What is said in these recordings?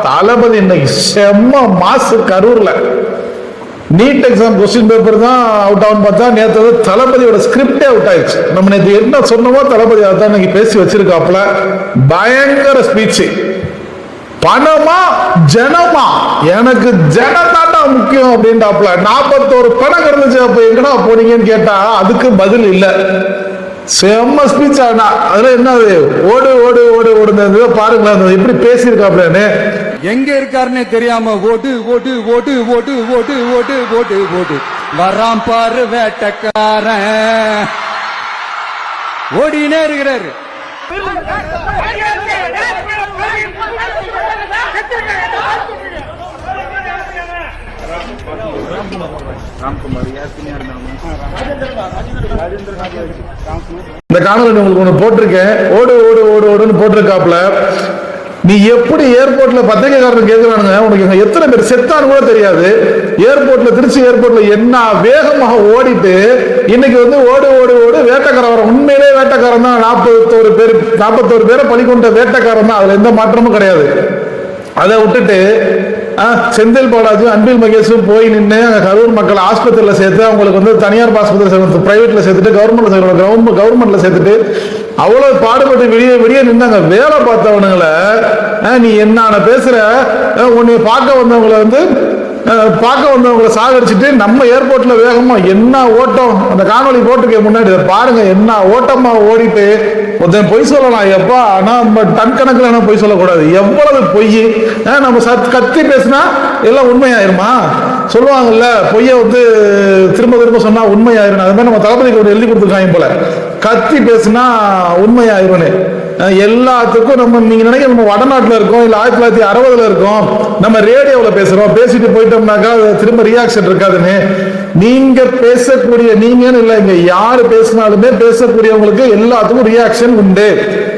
தளபதி இன்னைக்கு செம்ம மாசு. கரூர்ல நீட் எக்ஸாம் கொஸ்டின் பேப்பர் தான் அவுட் ஆகும் பார்த்தா நேற்று தளபதியோட ஸ்கிரிப்டே அவுட் ஆயிடுச்சு. நம்ம நேற்று என்ன சொன்னமோ தளபதி அதான் இன்னைக்கு பேசி வச்சிருக்காப்ல. பயங்கர ஸ்பீச். பணமா ஜனமா, எனக்கு ஜனதாட்டா முக்கியம் அப்படின்டாப்ல. 41 பணம் இருந்துச்சு, அப்ப எங்கடா போனீங்கன்னு கேட்டா அதுக்கு பதில் இல்ல. செம்ம ஸ்பீச். ஆனா அதுல என்ன ஓடு ஓடு ஓடு ஓடுங்க பாருங்களேன் எப்படி பேசியிருக்காப்லன்னு. எங்க இருக்காருன்னே தெரியாம ஓடு ஓடு ஓடு ஓடு ஓடு ஓடு ஓடு ஓடு வராம் பாரு வேட்டக்காரன் ஓடினே இருக்கிறாரு. இந்த காணொலி உங்களுக்கு ஒண்ணு போட்டிருக்கேன். ஓடு ஓடு ஓடு ஓடுன்னு போட்டிருக்காப்ல. நீ எப்படி ஏர்போர்ட்ல பத்திரிகைக்காரன் கேட்கிறானுங்க, உனக்கு எத்தனை பேர் செத்தான்னு கூட தெரியாது. ஏர்போர்ட்ல திருச்சி ஏர்போர்ட்ல என்ன வேகமாக ஓடிட்டு இன்னைக்கு ஓடு ஓடு ஓடு வேட்டக்காரன். உண்மையிலே வேட்டக்காரன் தான். 41 பேரை பலி கொண்ட வேட்டக்காரன் தான். அதுல எந்த மாற்றமும் கிடையாது. அதை விட்டுட்டு செந்தில் பாலாஜி அன்பில் மகேஷும் போய் நின்று கரூர் மக்கள் ஆஸ்பத்திரியில் சேர்த்து அவங்களுக்கு தனியார் ஆஸ்பத்திரி பிரைவேட்ல சேர்த்துட்டு கவர்மெண்ட்ல சேர்த்துட்டு அவ்வளவு பாடுபட்டு விடிய நின்றாங்க. வேலை பார்த்தவனுங்களை நீ என்ன பேசுற, உன்னை பார்க்க வந்தவங்களை சாகடிச்சுட்டு நம்ம ஏர்போர்ட்ல வேகமா என்ன ஓட்டம். அந்த காணொலி போட்டுக்க முன்னாடி பாருங்க, என்ன ஓட்டமா ஓடிட்டு பொய் சொல்லலாம் எப்பா. ஆனா நம்ம டன் கணக்கில் பொய் சொல்லக்கூடாது. எவ்வளவு பொய். நம்ம கத்தி பேசினா எல்லாம் உண்மையாயிருமா சொல்லுவாங்கல்ல. பொய்ய திரும்ப திரும்ப சொன்னா உண்மையாயிரும். அது மாதிரி நம்ம தளபதிக்கு எழுதி கொடுத்துருக்காங்க போல. கத்தி பேசினா உண்மையாயிரும்னு. எல்லாத்துக்கும் நீங்க நினைக்க நம்ம வடநாட்டுல இருக்கோம், இல்ல 1960 இருக்கோம், நம்ம ரேடியோல பேசுறோம், பேசிட்டு போயிட்டோம்னாக்கா திரும்ப ரியாக்ஷன் இருக்காதுன்னு. நீங்க பேசக்கூடிய நீங்கன்னு இல்ல, இங்க யாரு பேசினாலுமே பேசக்கூடியவங்களுக்கு எல்லாத்துக்கும் ரியாக்ஷன் உண்டு.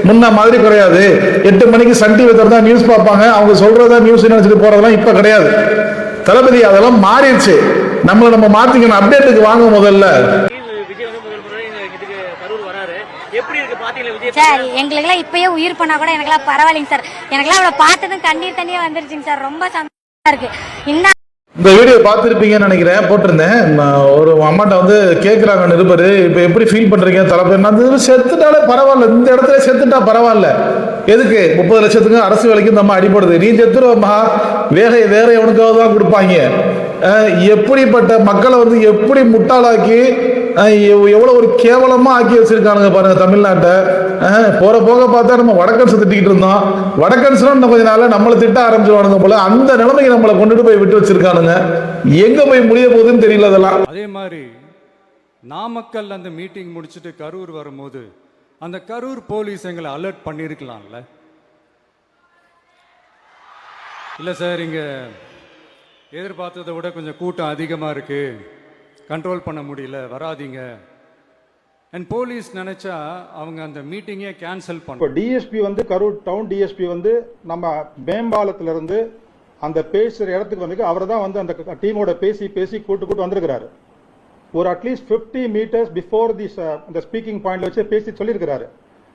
முன்ன மாதிரி கிடையாது. 8 மணிக்கு சன் டிவி திறந்தா நியூஸ் பார்ப்பாங்க, அவங்க சொல்றதா நியூஸ் நினைச்சிட்டு போறதெல்லாம் இப்ப கிடையாது. தளபதி அதெல்லாம் மாறிடுச்சு. நம்ம மாத்திக்கணும். அப்டேட்டுக்கு வாங்க முதல்ல. சார் எங்களுக்கெல்லாம் இப்பயே உயிர் பண்ணா கூட எனக்கெல்லாம் பரவாயில்லைங்க சார். எனக்கெல்லாம் அவளை பார்த்ததும் கண்ணீர் தண்ணியா வந்துருச்சுங்க சார். ரொம்ப சந்தோஷமா இருக்கு. இந்த வீடியோ பார்த்துருப்பீங்கன்னு நினைக்கிறேன், போட்டிருந்தேன். ஒரு அம்மாட்ட கேட்குறாங்க நிருபர், இப்போ எப்படி ஃபீல் பண்ணுறீங்க தளபதி? செத்துட்டாலே பரவாயில்ல, இந்த இடத்துல செத்துட்டா பரவாயில்ல, எதுக்கு 30 லட்சத்துக்கு அரசு வேலைக்கு இந்த அம்மா அடிப்படுது, நீ செத்துருவம்மா, வேற எவனுக்காவது தான் கொடுப்பாங்க. எப்படிப்பட்ட மக்களை எப்படி முட்டாளாக்கி எவ்வளவு ஒரு கேவலமா ஆக்கி வச்சிருக்கானுங்க பாருங்க தமிழ்நாட்டை. போக பார்த்தா நம்ம வடக்கன்ஸ் திட்டிக்கிட்டு இருந்தோம். வடக்கன்ஸ் கொஞ்ச நாள் நம்மளை திட்ட ஆரம்பிச்சிருவானுங்க போல. அந்த நிலைமைக்கு நம்மளை கொண்டுட்டு போய் விட்டு வச்சிருக்கானுங்க. எங்க போய் முடிய போகுதுன்னு தெரியல. அதெல்லாம் அதே மாதிரி நாமக்கல் அந்த மீட்டிங் முடிச்சுட்டு கரூர் வரும்போது அந்த கரூர் போலீஸ் எங்களை அலர்ட் பண்ணிருக்கலாம்ல. இல்ல சார், இங்க எதிர்பார்த்ததை விட கொஞ்சம் கூட்டம் அதிகமா இருக்கு, கண்ட்ரோல் பண்ண முடியல, வராதீங்க. அண்ட் போலீஸ் நினைச்சா அவங்க அந்த மீட்டிங்கே கேன்சல் பண்ண. டிஎஸ்பி கரூர் டவுன் டிஎஸ்பி நம்ம மேம்பாலத்துல இருந்து அந்த பேசுற இடத்துக்கு அவர் தான் அந்த டீமோட பேசி கூட்டு வந்திருக்கிறாரு. ஒரு அட்லீஸ்ட் 50 மீட்டர்ஸ் பிஃபோர் அந்த ஸ்பீக்கிங் பாயிண்ட்ல வச்சு பேசி சொல்லியிருக்கிறாரு.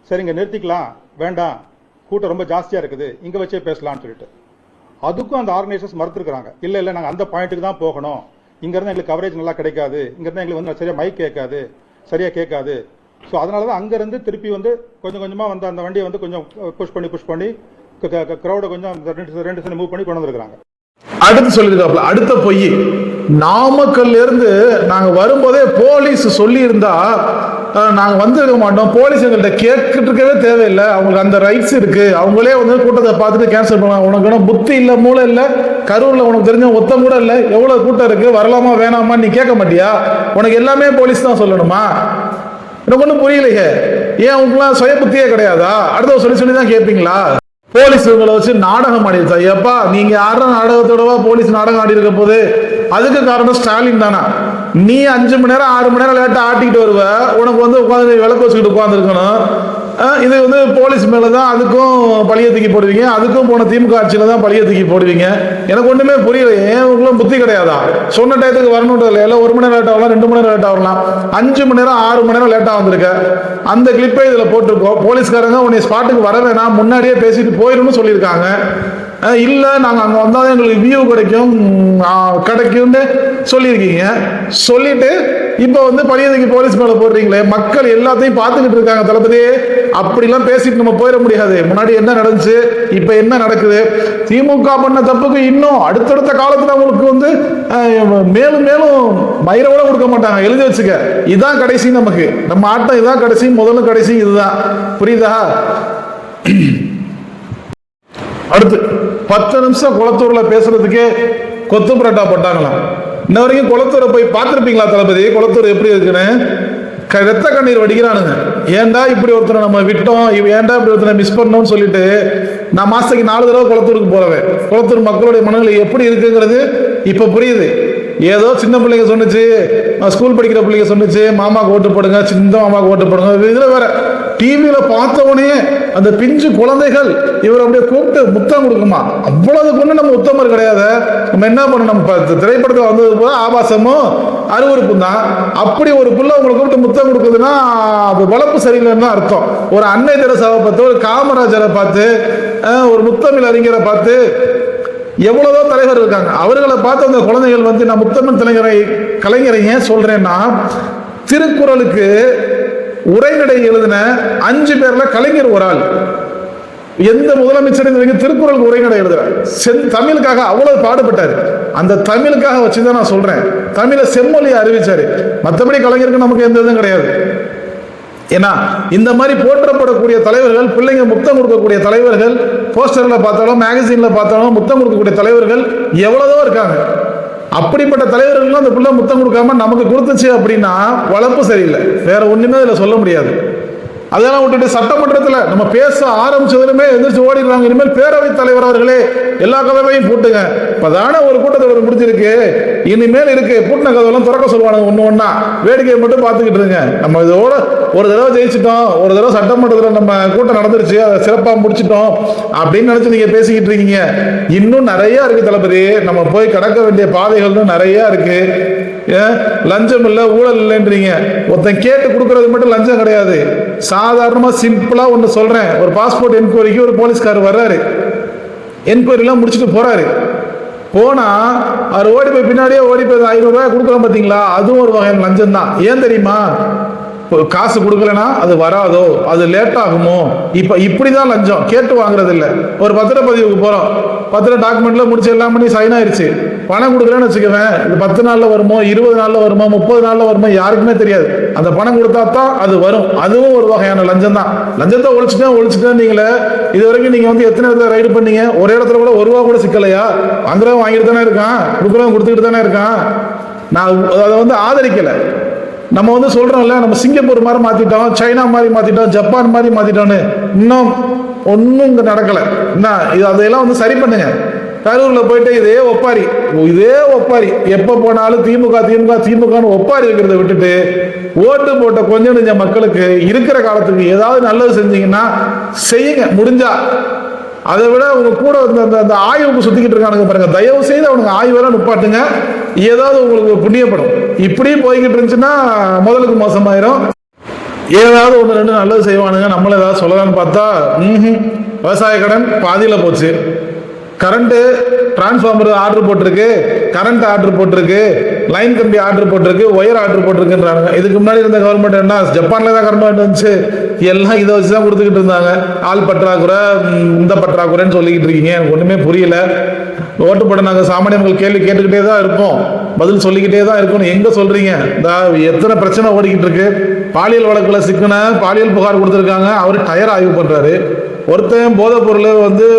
சரி, இங்க நிறுத்திக்கலாம், வேண்டாம், கூட்டம் ரொம்ப ஜாஸ்தியா இருக்குது, இங்க வச்சே பேசலாம்னு சொல்லிட்டு. அதுக்கும் அந்த ஆர்கனைசர்ஸ் மறுத்துருக்காங்க. இல்ல நாங்க அந்த பாயிண்ட்டுக்கு தான் போகணும், இங்க இருந்து எங்களுக்கு கவரேஜ் நல்லா கிடைக்காது, இங்க இருந்து எங்களுக்கு சரியா மைக் கேட்காது, சரியா கேட்காது. ஸோ அதனாலதான் அங்க இருந்து திருப்பி கொஞ்சம் கொஞ்சமா அந்த வண்டியை கொஞ்சம் புஷ் பண்ணி கிரௌட கொஞ்சம் 2 மூவ் பண்ணி கொண்டு வந்திருக்காங்க. அடுத்து சொல்லியிருக்காப்ல, அடுத்த பொய். நாமக்கல்ல இருந்து நாங்க வரும்போதே போலீஸ் சொல்லி இருந்தா நாங்க வந்துருக்க மாட்டோம். போலீஸ் எங்கள்கிட்ட கேட்டுட்டு இருக்கவே தேவையில்லை, அவங்களுக்கு அந்த ரைட்ஸ் இருக்கு, அவங்களே கூட்டத்தை பார்த்துட்டு கேன்சல் பண்ணலாம். உனக்கு புத்தி இல்ல, மூளை இல்ல, கரூர்ல உனக்கு தெரிஞ்ச ஒத்தம் கூட இல்ல, எவ்வளவு கூட்டம் இருக்கு, வரலாமா வேணாமா நீ கேட்க மாட்டியா? உனக்கு எல்லாமே போலீஸ் தான் சொல்லணுமா? எனக்கு ஒன்றும் புரியலையே. ஏன் உங்களுக்குலாம் சுய புத்தியே கிடையாதா? அடுத்த சொல்லி தான் கேட்பீங்களா? போலீஸ் இவங்களை வச்சு நாடகம் ஆடிருச்சா? எப்பா நீங்க யாரும் நாடகத்தோடவா போலீஸ் நாடகம் ஆடி இருக்க போது? அதுக்கு காரணம் ஸ்டாலின் தானா? நீ 5 மணி நேரம் 6 மணி நேரம் லேட்டா ஆட்டிக்கிட்டு வருவ, உனக்கு உட்காந்து விளக்கு வச்சுக்கிட்டு உட்காந்துருக்கணும். இது வந்து போலீஸ் மேல தான் அதுக்கும் பழிய தூக்கி போடுவீங்க, அதுக்கும் போன திமுக ஆட்சியில தான் பழிய தூக்கி போடுவீங்க. எனக்கு ஒண்ணுமே புரியல. ஏன் உங்களும் புத்தி கிடையாதா? சொன்ன டயத்துக்கு வரணும்ன்றதுல எல்லாம் 1 மணி நேரம் லேட் ஆகலாம், 2 மணி நேரம் லேட் ஆகலாம், 5 மணி நேரம் 6 மணி நேரம் லேட்டா வந்திருக்க. அந்த கிளிப்பை இதுல போட்டிருக்கோம். போலீஸ்காரங்க உன்னை ஸ்பாட்டுக்கு வர வேணாம், முன்னாடியே பேசிட்டு போயிடணும்னு சொல்லியிருக்காங்க. இல்ல நாங்க அங்க வந்தாதான் எங்களுக்கு வியூ கிடைக்கும்னு சொல்லியிருக்கீங்க. சொல்லிட்டு இப்ப வந்து பழியதுக்கு போலீஸ் மேல போடுறீங்களே. மக்கள் எல்லாத்தையும் பார்த்துக்கிட்டு இருக்காங்க தளபதி. அப்படிலாம் பேசிட்டு நம்ம போயிட முடியாது. முன்னாடி என்ன நடந்துச்சு, இப்ப என்ன நடக்குது, திமுக பண்ண தப்புக்கு இன்னும் அடுத்தடுத்த காலத்துல உங்களுக்கு வந்து மேலும் மேலும் மயிரோட கொடுக்க மாட்டாங்க. எழுதி வச்சுக்க, இதுதான் கடைசி. நமக்கு நம்ம ஆட்டம் இதுதான் கடைசி, முதல்ல கடைசி இதுதான். புரியுதா? அடுத்து 10 நிமிஷம் குளத்தூர்ல பேசுறதுக்கே கொத்து புரட்டா போட்டாங்களாம். இன்ன வரைக்கும் குளத்தூரை போய் பார்த்துருப்பீங்களா தளபதி? குளத்தூர் எப்படி இருக்குன்னு ரத்த கண்ணீர் வடிக்கிறானுங்க. ஏன்டா இப்படி ஒருத்தரை நம்ம விட்டோம், ஏன்டா இப்படி ஒருத்தரை மிஸ் பண்ணோம்னு சொல்லிட்டு நான் மாசத்துக்கு 4 தடவை குளத்தூருக்கு போறேன். குளத்தூர் மக்களுடைய மனநிலை எப்படி இருக்குங்கிறது இப்ப புரியுது. ஏதோ சின்ன பிள்ளைங்க சொன்னிச்சு, ஸ்கூல் படிக்கிற பிள்ளைங்க சொன்னிச்சு, மாமாக்கு ஓட்டு போடுங்க, சின்ன மாமாக்கு ஓட்டு போடுங்க. இதுல வேற டிவியில பார்த்தவனே அந்த பிஞ்சு குழந்தைகள் இவர் அப்படியே கூப்பிட்டு முத்தம் கொடுக்குமா? அவ்வளவு கொண்டு நம்ம உத்தமர் கிடையாது. நம்ம என்ன பண்ணணும், நம்ம திரைப்படத்தில் வந்தது போல ஆபாசமும் அருவருப்பும் தான். அப்படி ஒரு புள்ள உங்களை கூப்பிட்டு முத்தம் கொடுக்குதுன்னா அது வளர்ப்பு சரியில்லைன்னு தான் அர்த்தம். ஒரு அன்னை தெரசாவை பார்த்து, ஒரு காமராஜரை பார்த்து, ஒரு முத்தமிழ் அறிஞரை பார்த்து, எவ்வளவோ தலைவர் இருக்காங்க, அவர்களை பார்த்து அந்த குழந்தைகள் வந்து நான் முத்தமிழ் கலைஞரை ஏன் சொல்றேன்னா, திருக்குறளுக்கு உரைநடை எழுதின 5 பேர்ல கலைஞர் ஒரு ஆள். எந்த முதலமைச்சர் திருக்குறளுக்கு உரைநடை எழுதுறாரு? தமிழுக்காக அவ்வளவு பாடுபட்டாரு. அந்த தமிழுக்காக வச்சுதான் நான் சொல்றேன். தமிழை செம்மொழியை அறிவிச்சாரு. மற்றபடி கலைஞருக்கு நமக்கு எந்த இதுவும் கிடையாது. ஏன்னா இந்த மாதிரி போற்றப்படக்கூடிய தலைவர்கள், பிள்ளைங்க முத்தம் கொடுக்கக்கூடிய தலைவர்கள், போஸ்டர்ல பார்த்தாலும் மேகசின்ல பார்த்தாலும் முத்தம் கொடுக்கக்கூடிய தலைவர்கள் எவ்வளவோ இருக்காங்க. அப்படிப்பட்ட தலைவர்கள் அந்த பிள்ளை முத்தம் கொடுக்காம நமக்கு கொடுத்துச்சு அப்படின்னா வளர்ப்பு சரியில்லை. வேற ஒண்ணுமே இதுல சொல்ல முடியாது. அதெல்லாம் விட்டுட்டு சட்டமன்றத்தில் நம்ம பேச ஆரம்பிச்சதுமே எந்திரிச்சு ஓடிடுறாங்க. இனிமேல் பேரவைத் தலைவர் அவர்களே எல்லா கதவையும் பூட்டுங்க. இப்பதானே ஒரு கூட்டத்தொடர் முடிஞ்சிருக்கு, இனிமேல் இருக்கு, பூட்டின கதவெல்லாம் திறக்க சொல்லுவாங்க. ஒண்ணு ஒண்ணா வேடிக்கையை மட்டும் பார்த்துக்கிட்டு இருங்க. நம்ம இதோட ஒரு தடவை ஜெயிச்சிட்டோம், ஒரு தடவை சட்டமன்றத்தில் நம்ம கூட்டம் நடந்துருச்சு, அதை சிறப்பாக முடிச்சிட்டோம் அப்படின்னு நினைச்சு நீங்க பேசிக்கிட்டு இருக்கீங்க. இன்னும் நிறைய இருக்கு தளபதி. நம்ம போய் கடக்க வேண்டிய பாதைகள்னு நிறைய இருக்கு. லஞ்சம் இல்ல, ஊழல் இல்லைன்றீங்க. ஒருத்தன் கேட்டு கொடுக்கறது மட்டும் லஞ்சம் கிடையாது. சாதாரணமா சிம்பிளா ஒண்ணு சொல்றேன். ஒரு பாஸ்போர்ட் என்கொயரிக்கு ஒரு போலீஸ்காரர் வர்றாரு, என்கொயரி எல்லாம் முடிச்சுட்டு போறாரு. போனா அவர் ஓடி போய் பின்னாடியே ஓடி போய் 500 ரூபாய் கொடுக்கலாம் பாத்தீங்களா? அதுவும் ஒரு வகையான லஞ்சம் தான். ஏன் தெரியுமா? காசு கொடுக்கலனா அது வராதோ, அது லேட் ஆகுமோ, இப்படிதான் லஞ்சம். கேட்டு வாங்குறது இல்ல. ஒரு பத்திரப்பதிவுக்கு போறோம், பத்திர டாக்குமெண்ட்ல முடிச்சு எல்லாம் பண்ணி சைன் ஆயிருச்சு. பணம் கொடுக்கலன்னு வச்சுக்கவேன், இது 10 நாள்ல வருமோ, 20 நாள்ல வருமோ, 30 நாள்ல வருமோ யாருக்குமே தெரியாது. அந்த பணம் கொடுத்தா தான் அது வரும். அதுவும் ஒரு வகையான லஞ்சம் தான். லஞ்சத்தை ஒழிச்சுட்டேன் நீங்களே. இது வரைக்கும் நீங்க வந்து எத்தனை இடத்துல ரைடு பண்ணீங்க? ஒரு இடத்துல கூட 1 ரூபா கூட சிக்கலையா? வாங்குறவன் வாங்கிட்டு தானே இருக்கான், கொடுக்குறவன் கொடுத்துக்கிட்டு தானே இருக்கான். நான் அதை வந்து ஆதரிக்கல. நம்ம வந்து சொல்றோம்ல, நம்ம சிங்கப்பூர் மாதிரி மாத்திட்டோம், சைனா மாதிரி மாத்திட்டோம், ஜப்பான் மாதிரி மாத்திட்டோம்னு. இன்னும் ஒன்னும் இங்க நடக்கல. இது அதையெல்லாம் வந்து சரி பண்ணுங்க. கரூர்ல போயிட்டு இதே ஒப்பாரி எப்ப போனாலும் திமுகன்னு ஒப்பாரி இருக்கிறத விட்டுட்டு ஓட்டு போட்ட கொஞ்சம் நெஞ்ச மக்களுக்கு இருக்கிற காலத்துக்கு ஏதாவது நல்லது செஞ்சீங்கன்னா செய்யுங்க முடிஞ்சா. அதை விட உங்க கூட அந்த ஆய்வுக்கு சுத்திக்கிட்டு இருக்கானுங்க பாருங்க, தயவு செய்து அவனுக்கு ஆய்வெல்லாம் நிப்பாட்டுங்க. ஏதாவது உங்களுக்கு புண்ணியப்படும். இப்படி போய்கிட்டு இருந்துச்சுன்னா முதலுக்கு மோசமாயிரும். ஏதாவது 1-2 நல்லது செய்வானுங்க, நம்மள ஏதாவது சொல்லலாம்னு பார்த்தா விவசாய கடன் பாதியில போச்சு. கரண்ட் டிரான்ஸ்ஃபார்மர் ஆர்டர் போட்டிருக்கு, கரண்ட் ஆர்டர் போட்டிருக்கு, லைன் கம்பி ஆர்டர் போட்டிருக்கு, ஒயர் ஆர்டர் போட்டிருக்குன்றாங்க. இதுக்கு முன்னாடி இருந்த கவர்மெண்ட் என்ன, ஜப்பான்ல தான் கரண்ட் வந்துச்சு, எல்லாம் இதை வச்சுதான் கொடுத்துக்கிட்டு இருந்தாங்க. ஆள் பற்றாக்குறை, இந்த பற்றாக்குறைன்னு சொல்லிக்கிட்டு இருக்கீங்க. எனக்கு ஒண்ணுமே புரியல. ஓட்டு போட நாங்கள் சாமானிய மக்கள் கேள்வி கேட்டுக்கிட்டே தான் இருப்போம், பதில் சொல்லிக்கிட்டே தான் இருக்கணும். எங்க சொல்றீங்க? எத்தனை பிரச்சனை ஓடிக்கிட்டு இருக்கு. பாலியல் வழக்குல சிக்கன பாலியல் புகார் கொடுத்துருக்காங்க, அவரு டயர் ஆய்வு பண்றாரு. ஒருத்தன் போதைப் பொருள் வந்து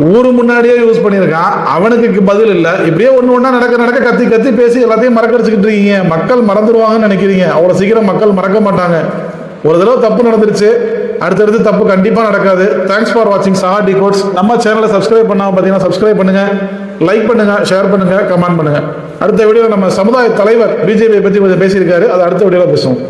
ஊரு முன்னாடியே யூஸ் பண்ணியிருக்கான், அவனுக்கு பதில் இல்லை. இப்படியே ஒண்ணு நடக்க கத்தி பேசி எல்லாத்தையும் மறக்கடிச்சுக்கிட்டு இருக்கீங்க. மக்கள் மறந்துடுவாங்கன்னு நினைக்கிறீங்க. அவ்வளவு சீக்கிரம் மக்கள் மறக்க மாட்டாங்க. ஒரு தடவை தப்பு நடந்துருச்சு, அடுத்தடுத்து தப்பு கண்டிப்பா நடக்காது. தேங்க்ஸ் ஃபார் வாட்சிங் சாஹா டிகோட்ஸ். நம்ம சேனலை சப்ஸ்கிரைப் பண்ணாம பார்த்தீங்கன்னா சப்ஸ்கிரைப் பண்ணுங்க, லைக் பண்ணுங்க, ஷேர் பண்ணுங்க, கமெண்ட் பண்ணுங்க. அடுத்த வீடியோவில் நம்ம சமுதாய தலைவர் பிஜேபி பத்தி கொஞ்சம் பேசியிருக்காரு, அதை அடுத்த வீடியோவில் பேசுவோம்.